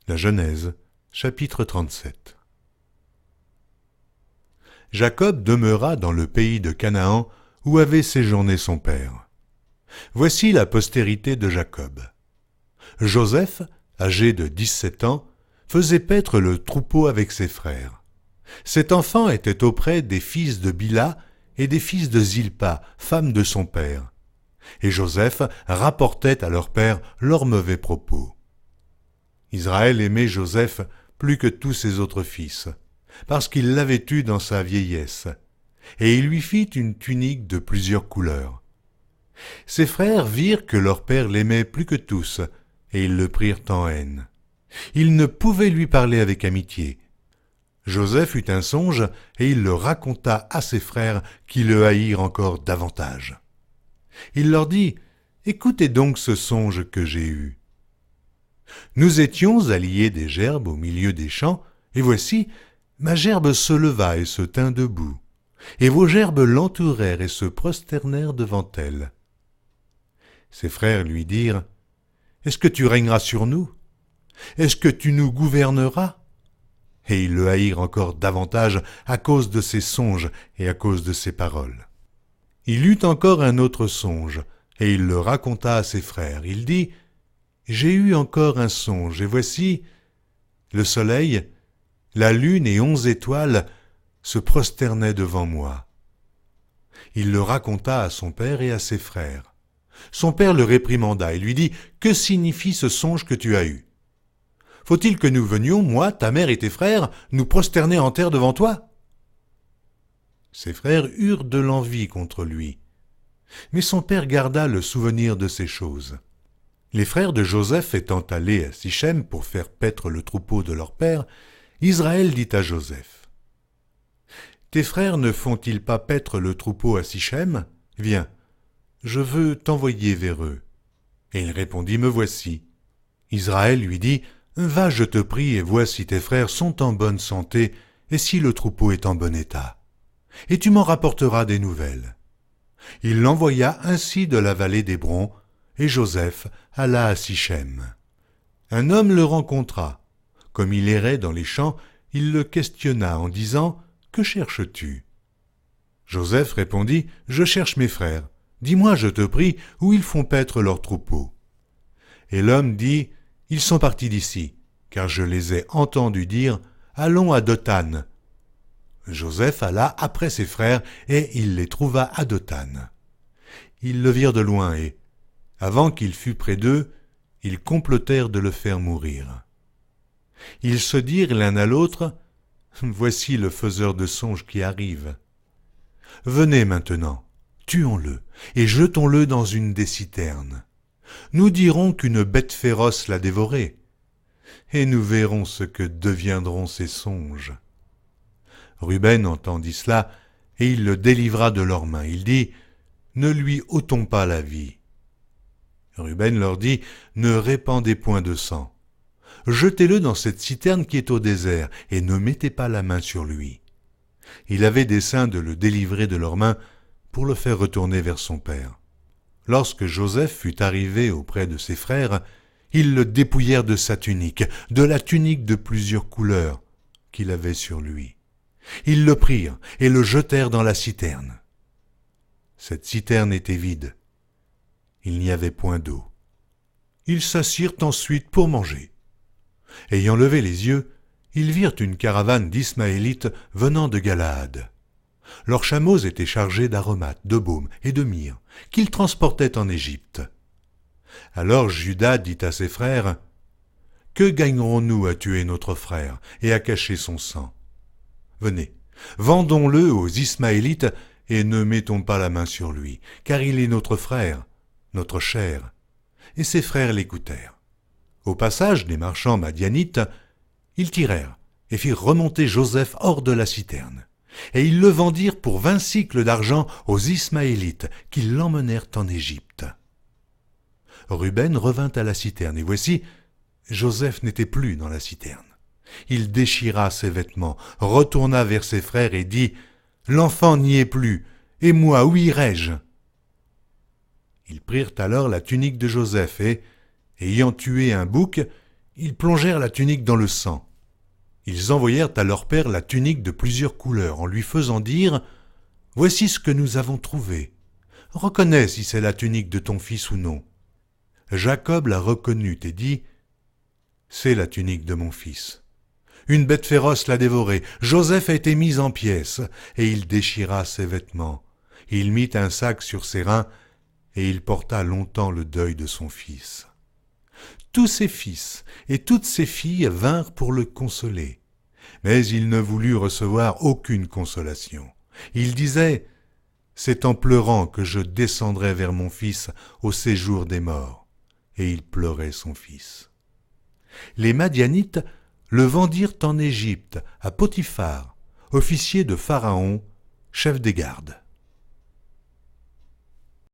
La Genèse, chapitre 37. Jacob demeura dans le pays de Canaan où avait séjourné son père. Voici la postérité de Jacob. Joseph, âgé de 17 ans, faisait paître le troupeau avec ses frères. Cet enfant était auprès des fils de Bila et des fils de Zilpa, femme de son père. Et Joseph rapportait à leur père leurs mauvais propos. Israël aimait Joseph plus que tous ses autres fils, parce qu'il l'avait eu dans sa vieillesse, et il lui fit une tunique de plusieurs couleurs. Ses frères virent que leur père l'aimait plus que tous, et ils le prirent en haine. Ils ne pouvaient lui parler avec amitié. Joseph eut un songe, et il le raconta à ses frères qui le haïrent encore davantage. Il leur dit « Écoutez donc ce songe que j'ai eu. Nous étions à lier des gerbes au milieu des champs, et voici, ma gerbe se leva et se tint debout, et vos gerbes l'entourèrent et se prosternèrent devant elle. » Ses frères lui dirent, « Est-ce que tu régneras sur nous? Est-ce que tu nous gouverneras ?» Et ils le haïrent encore davantage à cause de ses songes et à cause de ses paroles. Il eut encore un autre songe, et il le raconta à ses frères. Il dit, « J'ai eu encore un songe, et voici, le soleil, la lune et 11 étoiles se prosternaient devant moi. » Il le raconta à son père et à ses frères. Son père le réprimanda et lui dit, « Que signifie ce songe que tu as eu? Faut-il que nous venions, moi, ta mère et tes frères, nous prosterner en terre devant toi ?» Ses frères eurent de l'envie contre lui. Mais son père garda le souvenir de ces choses. Les frères de Joseph étant allés à Sichem pour faire paître le troupeau de leur père, Israël dit à Joseph, « Tes frères ne font-ils pas paître le troupeau à Sichem? Viens, je veux t'envoyer vers eux. » Et il répondit, « Me voici. » Israël lui dit, « Va, je te prie, et vois si tes frères sont en bonne santé, et si le troupeau est en bon état. Et tu m'en rapporteras des nouvelles. » Il l'envoya ainsi de la vallée d'Hébron, et Joseph alla à Sichem. Un homme le rencontra. Comme il errait dans les champs, il le questionna en disant « Que cherches-tu » Joseph répondit « Je cherche mes frères. Dis-moi, je te prie, où ils font paître leurs troupeaux. » Et l'homme dit « Ils sont partis d'ici, car je les ai entendus dire « Allons à Dothan. » Joseph alla après ses frères, et il les trouva à Dothan. Ils le virent de loin, et, avant qu'il fût près d'eux, ils complotèrent de le faire mourir. Ils se dirent l'un à l'autre, « Voici le faiseur de songes qui arrive. Venez maintenant, tuons-le, et jetons-le dans une des citernes. Nous dirons qu'une bête féroce l'a dévoré, et nous verrons ce que deviendront ces songes. » Ruben entendit cela, et il le délivra de leurs mains. Il dit, « Ne lui ôtons pas la vie. » Ruben leur dit, « Ne répandez point de sang. Jetez-le dans cette citerne qui est au désert, et ne mettez pas la main sur lui. » Il avait dessein de le délivrer de leurs mains pour le faire retourner vers son père. Lorsque Joseph fut arrivé auprès de ses frères, ils le dépouillèrent de sa tunique, de la tunique de plusieurs couleurs qu'il avait sur lui. Ils le prirent et le jetèrent dans la citerne. Cette citerne était vide. Il n'y avait point d'eau. Ils s'assirent ensuite pour manger. Ayant levé les yeux, ils virent une caravane d'Ismaélites venant de Galaad. Leurs chameaux étaient chargés d'aromates, de baume et de myrrhe, qu'ils transportaient en Égypte. Alors Juda dit à ses frères, « Que gagnerons-nous à tuer notre frère et à cacher son sang? Venez, vendons-le aux Ismaélites et ne mettons pas la main sur lui, car il est notre frère, notre chair. » Et ses frères l'écoutèrent. Au passage des marchands madianites, ils tirèrent et firent remonter Joseph hors de la citerne. Et ils le vendirent pour 20 sicles d'argent aux Ismaélites, qui l'emmenèrent en Égypte. Ruben revint à la citerne, et voici, Joseph n'était plus dans la citerne. Il déchira ses vêtements, retourna vers ses frères et dit, « L'enfant n'y est plus, et moi, où irai-je » Ils prirent alors la tunique de Joseph et, ayant tué un bouc, Ils plongèrent la tunique dans le sang. Ils envoyèrent à leur père la tunique de plusieurs couleurs en lui faisant dire « Voici ce que nous avons trouvé. Reconnais si c'est la tunique de ton fils ou non. » Jacob la reconnut et dit « C'est la tunique de mon fils. » Une bête féroce l'a dévoré. Joseph a été mis en pièces, et il déchira ses vêtements. Il mit un sac sur ses reins, et il porta longtemps le deuil de son fils. Tous ses fils et toutes ses filles vinrent pour le consoler, mais il ne voulut recevoir aucune consolation. Il disait « C'est en pleurant que je descendrai vers mon fils au séjour des morts. » Et il pleurait son fils. Les Madianites le vendirent en Égypte à Potiphar, officier de Pharaon, chef des gardes.